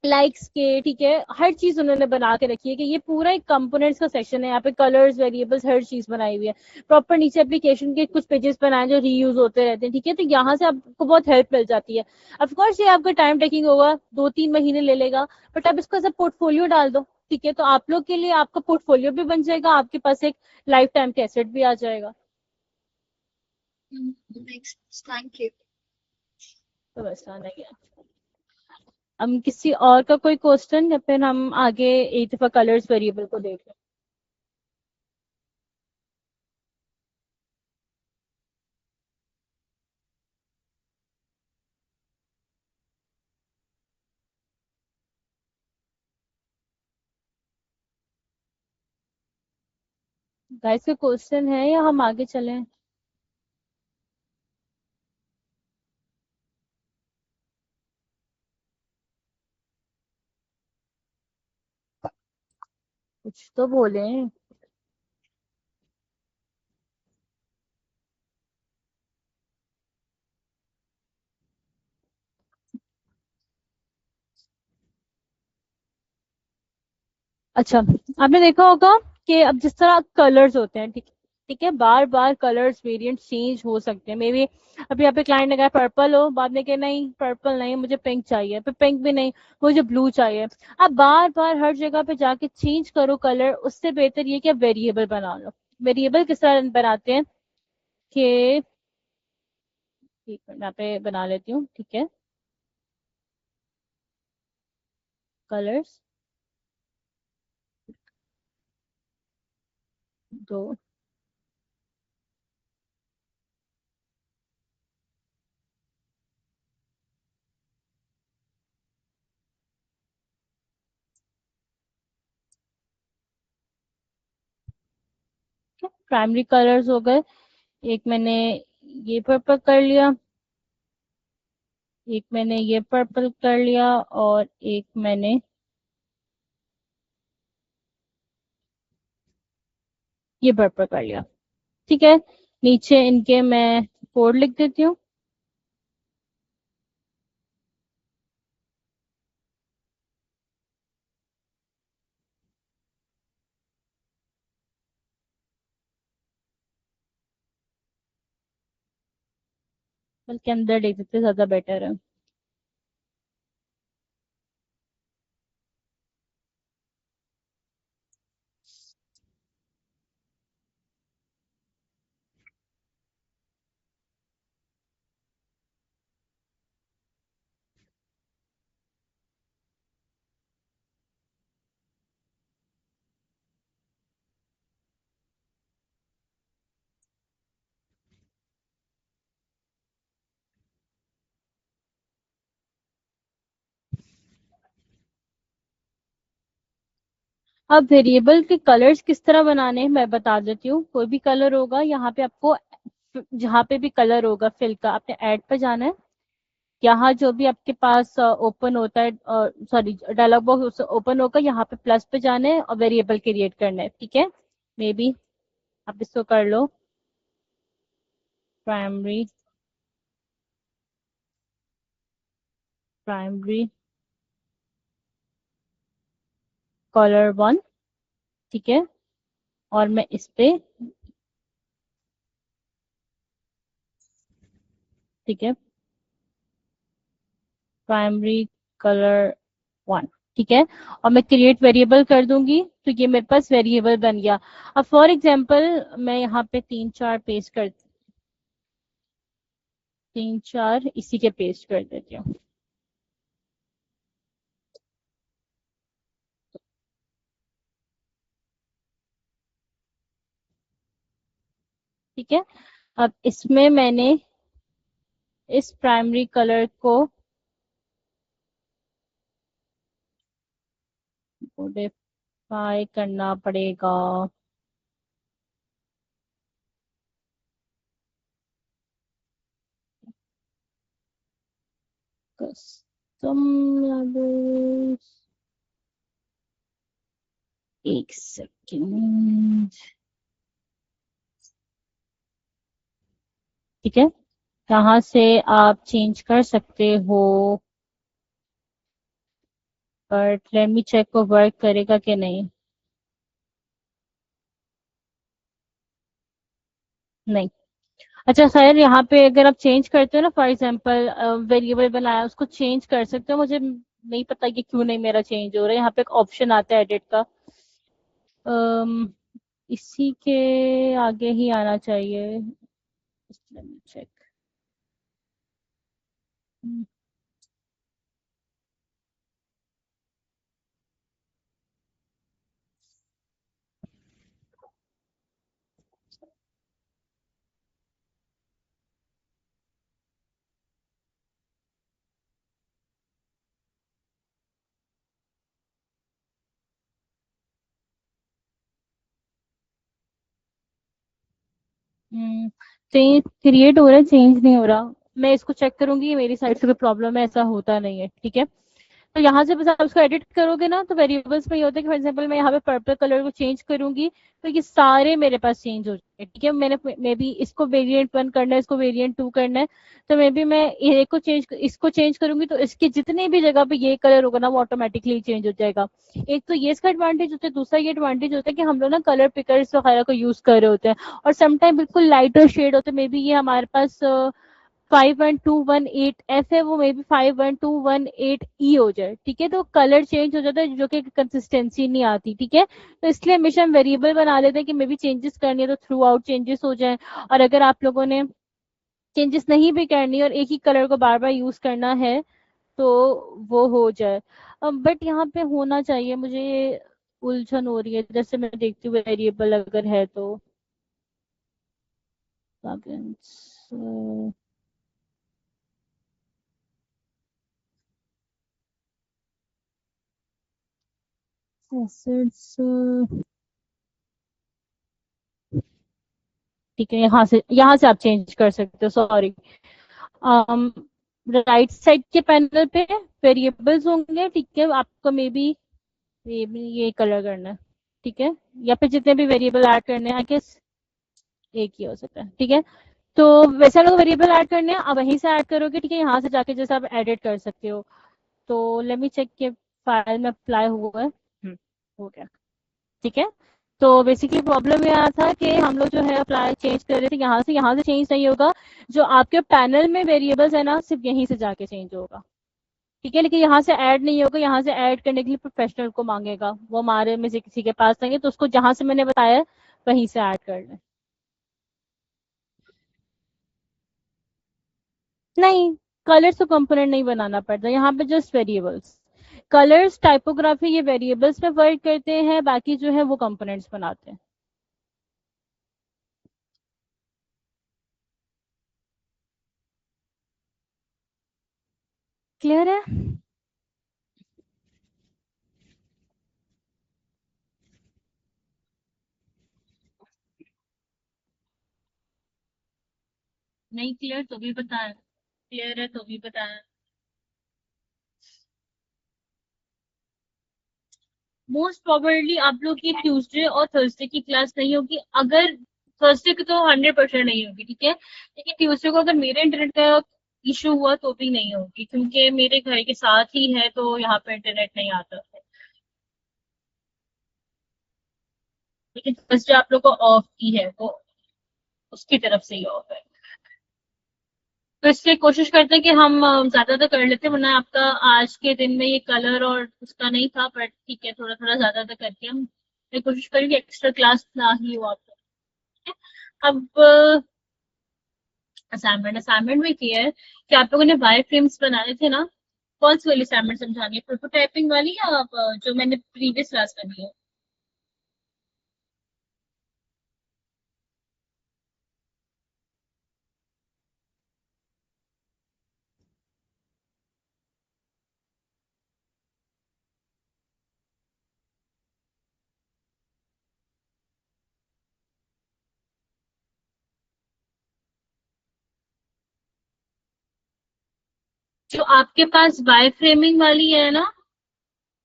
[SPEAKER 1] लाइक्स के, ठीक है, हर चीज उन्होंने बना के रखी है, कि ये पूरा एक कंपोनेंट्स का सेक्शन है। यहाँ पे कलर्स, वेरिएबल्स, हर चीज बनाई हुई है प्रॉपर। नीचे एप्लीकेशन के कुछ पेजेस बनाए जो रीयूज होते रहते हैं, ठीक है। तो यहाँ से आपको बहुत हेल्प मिल जाती है। ऑफकोर्स ये आपका टाइम टेकिंग होगा, 2-3 महीने ले लेगा, बट आप इसको एज अ पोर्टफोलियो डाल दो, ठीक है। तो आप लोग के लिए आपका पोर्टफोलियो भी बन जाएगा, आपके पास एक लाइफ टाइम का एसेट भी आ जाएगा।
[SPEAKER 2] Next thank you.
[SPEAKER 1] तो वैसा नहीं है। हम किसी और का कोई क्वेश्चन, या फिर हम आगे एक दफा कलर्स वेरिएबल को देख लें। गाइस का क्वेश्चन है या हम आगे चलें? कुछ तो बोले। अच्छा, आपने देखा होगा कि अब जिस तरह कलर्स होते हैं, ठीक ठीक है, बार बार कलर्स वेरिएंट चेंज हो सकते हैं। मे बी अभी यहाँ पे क्लाइंट ने कहा पर्पल हो, बाद में कहा नहीं पर्पल नहीं, मुझे पिंक चाहिए, फिर पिंक भी नहीं, मुझे ब्लू चाहिए। आप बार बार हर जगह पे जाके चेंज करो कलर, उससे बेहतर ये कि आप वेरिएबल बना लो। वेरिएबल किस तरह बनाते हैं कि, ठीक है, मैं यहाँ पे बना लेती हूँ, ठीक है, कलर्स दो, प्राइमरी कलर्स हो गए। एक मैंने ये पर्पल कर लिया, एक मैंने ये पर्पल कर लिया, और एक मैंने ये पर्पल कर लिया। ठीक है, नीचे इनके मैं कोड लिख देती हूँ। बल्कि अंदर लिख देते ज्यादा बेटर है। अब वेरिएबल के कलर्स किस तरह बनाने हैं मैं बता देती हूँ। कोई भी कलर होगा यहाँ पे आपको, जहाँ पे भी कलर होगा फिल का, आपने ऐड पे जाना है। यहाँ जो भी आपके पास ओपन होता है, सॉरी डायलॉग बॉक्स ओपन होगा, यहाँ पे प्लस पे जाना है और वेरिएबल क्रिएट करना है। ठीक है, मे बी आप इसको कर लो, प्राइमरी प्राइमरी कलर वन। ठीक है, और मैं इस पे, ठीक है, प्राइमरी कलर वन। ठीक है, और मैं क्रिएट वेरिएबल कर दूंगी तो ये मेरे पास वेरिएबल बन गया। अब फॉर एग्जांपल मैं यहाँ पे तीन चार पेस्ट कर, तीन चार इसी के पेस्ट कर देती हूँ। ठीक है, अब इसमें मैंने इस प्राइमरी कलर को मॉडिफाई करना पड़ेगा। कस्टम लेवल्स, एक सेकेंड। ठीक है, यहाँ से आप चेंज कर सकते हो, बट लेट मी चेक वो वर्क करेगा कि नहीं। नहीं। अच्छा खैर, यहाँ पे अगर आप चेंज करते हो ना, फॉर एग्जांपल वेरिएबल बनाया उसको चेंज कर सकते हो। मुझे नहीं पता कि क्यों नहीं मेरा चेंज हो रहा है। यहाँ पे एक ऑप्शन आता है एडिट का, अम, इसी के आगे ही आना चाहिए। चेक। चेंज क्रिएट हो रहा है, चेंज नहीं हो रहा। मैं इसको चेक करूंगी, ये मेरी साइड से कोई प्रॉब्लम है, ऐसा होता नहीं है। ठीक है, तो यहाँ से बस आप उसको एडिट करोगे ना, तो वेरिएबल्स में ये होता है कि फॉर एग्जांपल मैं यहाँ पे पर्पल कलर को चेंज करूंगी तो ये सारे मेरे पास चेंज हो जाएंगे। ठीक है, मैंने मे बी इसको वेरिएंट वन करना है, इसको वेरिएंट टू करना है, तो मे बी मैं ये को चेंज, इसको चेंज करूंगी तो इसकी जितनी भी जगह पे ये कलर होगा ना वो ऑटोमेटिकली चेंज हो जाएगा। एक तो ये इसका एडवांटेज होता है, दूसरा ये एडवांटेज होता है कि हम लोग ना कलर पिकर्स वगैरह को यूज कर रहे होते हैं, और समटाइम बिल्कुल लाइटर शेड होते हैं। मे बी ये हमारे पास 51218 एफ है, वो मे बी 51218 ई हो जाए। ठीक है, तो कलर चेंज हो जाता है, जो कि कंसिस्टेंसी नहीं आती। ठीक है, तो इसलिए हमेशा हम वेरिएबल बना लेते हैं कि मे बी चेंजेस करनी है तो थ्रू आउट चेंजेस हो जाए। और अगर आप लोगों ने चेंजेस नहीं भी करनी और एक ही कलर को बार बार यूज करना है तो वो हो जाए। बट यहाँ पे होना चाहिए, मुझे ये उलझन हो रही है। जैसे मैं देखती हूँ वेरिएबल अगर है तो एसेट्स, ठीक है, यहाँ से आप चेंज कर सकते हो, सॉरी। राइट साइड के पैनल पे वेरिएबल्स होंगे। ठीक है, आपको मे बी ये कलर करना है। ठीक है, या फिर जितने भी वेरिएबल ऐड करने हैं, आई गेस एक ही हो सकता है, ठीक है। तो वैसे लोग वेरिएबल ऐड करने हैं, आप वहीं से ऐड करोगे, ठीक है, यहाँ से जाके जैसे आप एडिट कर सकते हो। तो लेट मी चेक के फाइल में अप्लाई हुआ है। हो गया, ठीक है। तो बेसिकली प्रॉब्लम ये आया था कि हम लोग जो है अप्लाई चेंज कर रहे थे, यहाँ से चेंज नहीं होगा। जो आपके पैनल में वेरिएबल्स है ना, सिर्फ यहीं से जाके चेंज होगा, ठीक है। लेकिन यहाँ से ऐड नहीं होगा, यहाँ से ऐड करने के लिए प्रोफेशनल को मांगेगा, वो हमारे में से किसी के पास नहीं है, तो उसको जहां से मैंने बताया है वहीं से ऐड कर लें। नहीं, कलर्स तो कंपोनेंट नहीं बनाना पड़ता यहाँ पे, जस्ट वेरिएबल्स। कलर्स, टाइपोग्राफी, ये वेरिएबल्स में वर्क करते हैं, बाकी जो है वो कंपोनेंट्स बनाते हैं। क्लियर है? नहीं क्लियर तो भी बताएं, क्लियर है तो भी बताएं। मोस्ट प्रोबेबली आप लोग की ट्यूसडे और थर्सडे की क्लास नहीं होगी। अगर थर्सडे की तो 100% नहीं होगी, ठीक है। लेकिन ट्यूसडे को अगर मेरे इंटरनेट का इशू हुआ तो भी नहीं होगी, क्योंकि मेरे घर के साथ ही है, तो यहाँ पे इंटरनेट नहीं आता है। लेकिन थर्सडे आप लोग को ऑफ की है, वो उसकी तरफ से ही ऑफ है। तो इसलिए कोशिश करते हैं कि हम ज्यादा तो कर लेते हैं, वरना आपका आज के दिन में ये कलर और उसका नहीं था, बट ठीक है, थोड़ा थोड़ा ज्यादा तो करके हम मैं कोशिश करेंगे एक्स्ट्रा क्लास ना ही हो आपको, ठीक है। अब असाइनमेंट असाइनमेंट में किया है कि आप लोगों ने वायर फ्रेम्स बनाए थे ना। कौन सी वाली असाइनमेंट समझानी है, प्रोटोटाइपिंग वाली या आप जो मैंने प्रीवियस क्लास में दी है? जो आपके पास वायर फ्रेमिंग वाली है ना,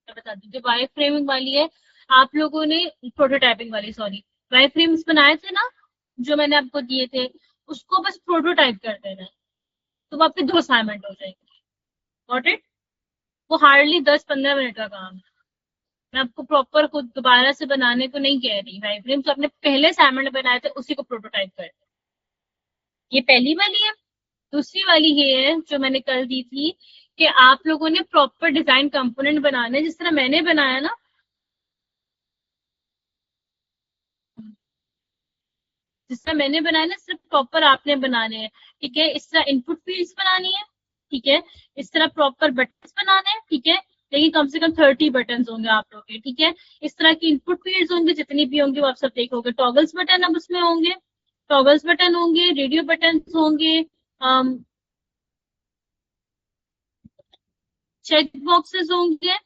[SPEAKER 1] मैं बता दूं, जो वायर फ्रेमिंग वाली है, आप लोगों ने प्रोटोटाइपिंग वाली, सॉरी, वायर फ्रेम्स बनाए थे ना, जो मैंने आपको दिए थे, उसको बस प्रोटोटाइप कर देना है। तो वो आपके 2 असाइनमेंट हो जाएंगे। Got it? वो हार्डली 10-15 मिनट का काम है। मैं आपको प्रॉपर खुद दोबारा से बनाने को नहीं कह रही। वायर फ्रेम तो आपने पहले असाइनमेंट में बनाए थे, उसी को प्रोटोटाइप कर। ये पहली वाली है। दूसरी वाली ये है जो मैंने कल दी थी, कि आप लोगों ने प्रॉपर डिजाइन कंपोनेंट बनाने हैं, जिस तरह मैंने बनाया ना, जिस तरह मैंने बनाया ना, सिर्फ प्रॉपर आपने बनाने हैं, ठीक है। इस तरह इनपुट फील्ड्स बनानी है, ठीक है। इस तरह प्रॉपर बटन्स बनाने हैं, ठीक है। लेकिन कम से कम 30 बटन होंगे आप लोग के, ठीक है। इस तरह की इनपुट फील्ड्स होंगे, जितनी भी होंगी वो आप सब देखोगे। टॉगल्स बटन अब उसमें होंगे, टॉगल्स बटन होंगे, रेडियो बटन होंगे, चेक बॉक्सेस होंगे,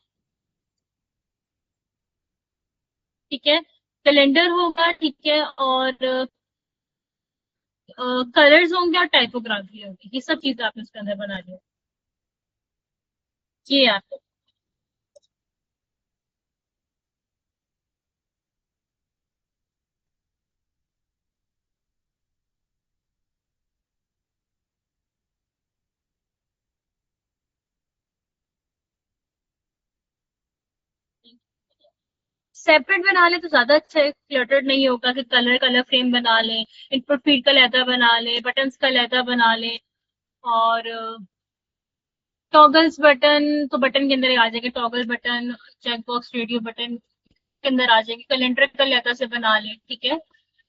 [SPEAKER 1] ठीक है। कैलेंडर होगा, ठीक है, और कलर्स होंगे और टाइपोग्राफी होगी। ये सब चीजें आपने उसके अंदर बना ली। ये आप सेपरेट बना ले तो ज्यादा अच्छा है, क्लटर्ड नहीं होगा कि कलर कलर फ्रेम बना लें, इनपुट फील्ड का लहदा बना लें, बटन्स का लहदा बना लें, और टॉगल्स बटन तो बटन के अंदर ही आ जाएंगे। Toggle button, check box, radio button के अंदर आ जाएंगे। कैलेंडर का लहदा से बना लें, ठीक है।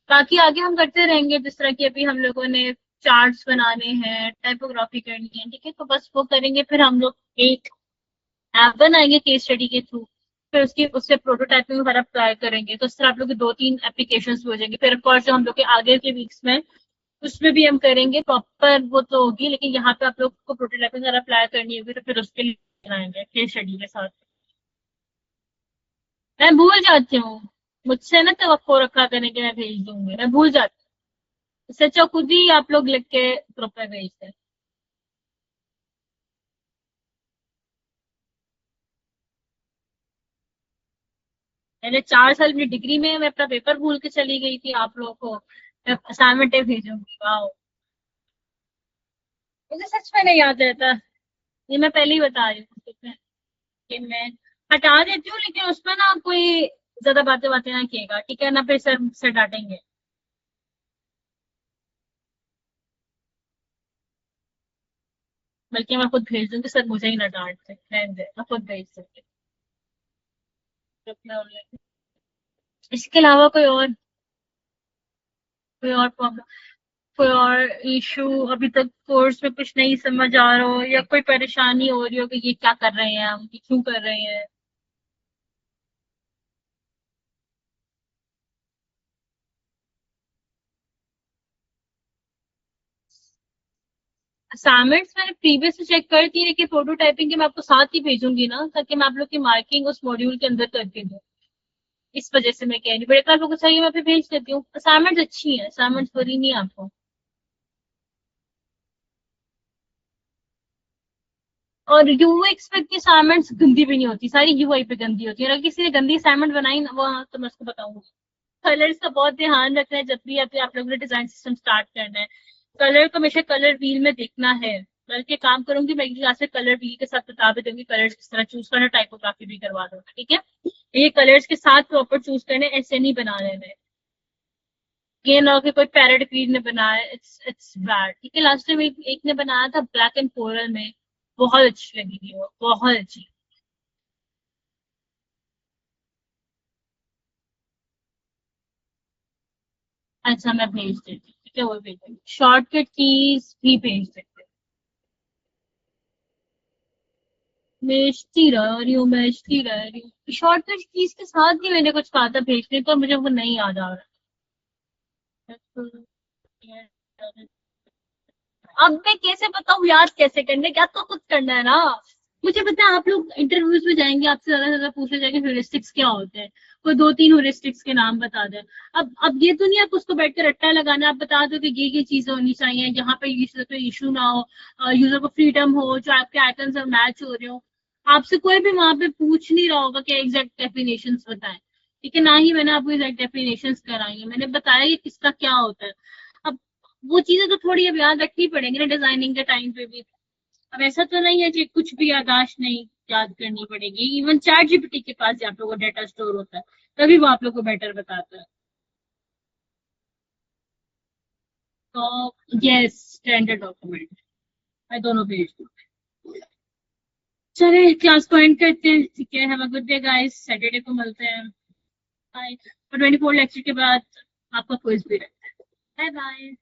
[SPEAKER 1] बाकी आगे हम करते रहेंगे, जिस तरह की अभी हम लोगों ने चार्ट्स बनाने हैं, टाइपोग्राफी करनी है, ठीक है, तो बस वो करेंगे। फिर हम लोग एक ऐप बनाएंगे केस स्टडी के थ्रू, फिर उसकी उससे प्रोटोटाइपिंग वगैरह ट्राई करेंगे। तो इस तरह आप लोग के 2-3 एप्लीकेशन हो जाएंगे। फिर ऑफकोर्स जो हम लोग के आगे के वीक्स में उसमें भी हम करेंगे प्रॉपर, वो तो होगी, लेकिन यहाँ पे आप लोग को प्रोटोटाइपिंग वगैरह अप्लाई करनी होगी, तो फिर उसके लिए बनाएंगे केस स्टडी के साथ। मैं भूल जाती हूँ, मुझसे ना तो रखा करने के, मैं भेज दूंगी, मैं भूल जाती हूँ। इससे अच्छा खुद ही आप लोग लिख के ग्रुप में भेज दें। मैंने 4 साल अपनी डिग्री में मैं अपना पेपर भूल के चली गई थी आप लोगों को असाइनमेंट भेजूंगी। वाह, मुझे सच में नहीं याद रहता। ये मैं पहले ही बता रही हूँ कि मैं हटा देती हूँ, लेकिन उसमें ना कोई ज्यादा बातें बातें ना किएगा, ठीक है ना, फिर सर डांटेंगे। बल्कि मैं खुद भेज दूंगी, सर मुझे ही ना डांट दे, रहने दे, मैं खुद भेज दूंगी अपना ऑनलाइन। इसके अलावा कोई और प्रॉब्लम, कोई और इशू अभी तक कोर्स में कुछ नहीं समझ आ रहा हो, या कोई परेशानी हो रही हो कि ये क्या कर रहे हैं हम, ये क्यों कर रहे हैं? असाइनमेंट्स मैंने प्रीवियस से चेक कर दी, लेकिन प्रोटोटाइपिंग के मैं आपको साथ ही भेजूंगी ना, ताकि मैं आप लोग की मार्किंग उस मॉड्यूल के अंदर करके दूं। इस वजह से मैं कह रही हूँ, बड़े आप लोगों को चाहिए मैं फिर भेज देती हूँ। असाइनमेंट्स अच्छी है, असाइनमेंट्स बुरी नहीं है आपको। और यूएक्स पे की असाइनमेंट्स गंदी भी नहीं होती, सारी यूआई पे गंदी होती है। अगर किसी ने गंदी असाइनमेंट बनाई ना, वो तो मैं उसको बताऊंगी। कलर्स का बहुत ध्यान रखना है जब भी आप लोगों ने डिजाइन सिस्टम स्टार्ट करना है। कलर को हमेशा कलर व्हील में देखना है। बल्कि काम करूंगी मैं अगली क्लास में कलर व्हील के साथ बता भी दूंगी कलर्स किस तरह चूज करना, टाइपोग्राफी भी करवा दूंगा, ठीक है। ये कलर्स के साथ प्रॉपर चूज करने, ऐसे नहीं बनाने में। ये ना हो कि कोई पैरेट ग्रीन ने बनाया, इट्स बैड, ठीक है। लास्ट टाइम एक ने बनाया था ब्लैक एंड कोरल में, बहुत अच्छी लगी थी वो, बहुत अच्छी। अच्छा मैं भेज देती हूँ, ठीक है, वो भेज देती हूँ। शॉर्टकट कीज भी भेज देती हूँ। भेजती रह रही हूँ, भेजती रह रही हूँ। शॉर्टकट कीज के साथ ही मैंने कुछ कहा था भेजने को, मुझे वो नहीं याद आ रहा। अब मैं कैसे बताऊँ याद कैसे करने, क्या तो खुद करना है ना। मुझे पता है आप लोग इंटरव्यूज में जाएंगे, आपसे ज्यादा से ज्यादा पूछे जाएंगे ह्यूरिस्टिक्स क्या होते हैं। कोई दो तीन ह्यूरिस्टिक्स के नाम बता दे। अब ये तो नहीं आप उसको बैठ कर रट्टा लगाना, आप बता दो कि ये चीजें होनी चाहिए, जहाँ पे यूजर पे इशू ना हो, यूजर को फ्रीडम हो, जो आपके आइकन्स मैच हो रहे हो। आपसे कोई भी वहां पे पूछ नहीं रहा होगा कि एग्जैक्ट डेफिनेशन बताएं, ठीक है। ना ही मैंने आपको एग्जैक्ट डेफिनेशन कराई है, मैंने बताया कि किसका क्या होता है। अब वो चीजें तो थोड़ी अब याद रखनी पड़ेंगी ना डिजाइनिंग के टाइम पे भी। अब ऐसा तो नहीं है कि कुछ भी यादाश्त नहीं याद करनी पड़ेगी। इवन चैट जीपीटी के पास आप लोगों का डाटा स्टोर होता है, तभी वो आप लोग को बेटर बताता है। तो यस, स्टैंडर्ड डॉक्यूमेंट मैं दोनों भेज दूँ। चलिए क्लास को एंड करते हैं, ठीक है। Have a good day guys, Saturday को मिलते हैं। बाय। और 24 लेक्चर के बाद आपका क्विज भी रहता है। Bye bye.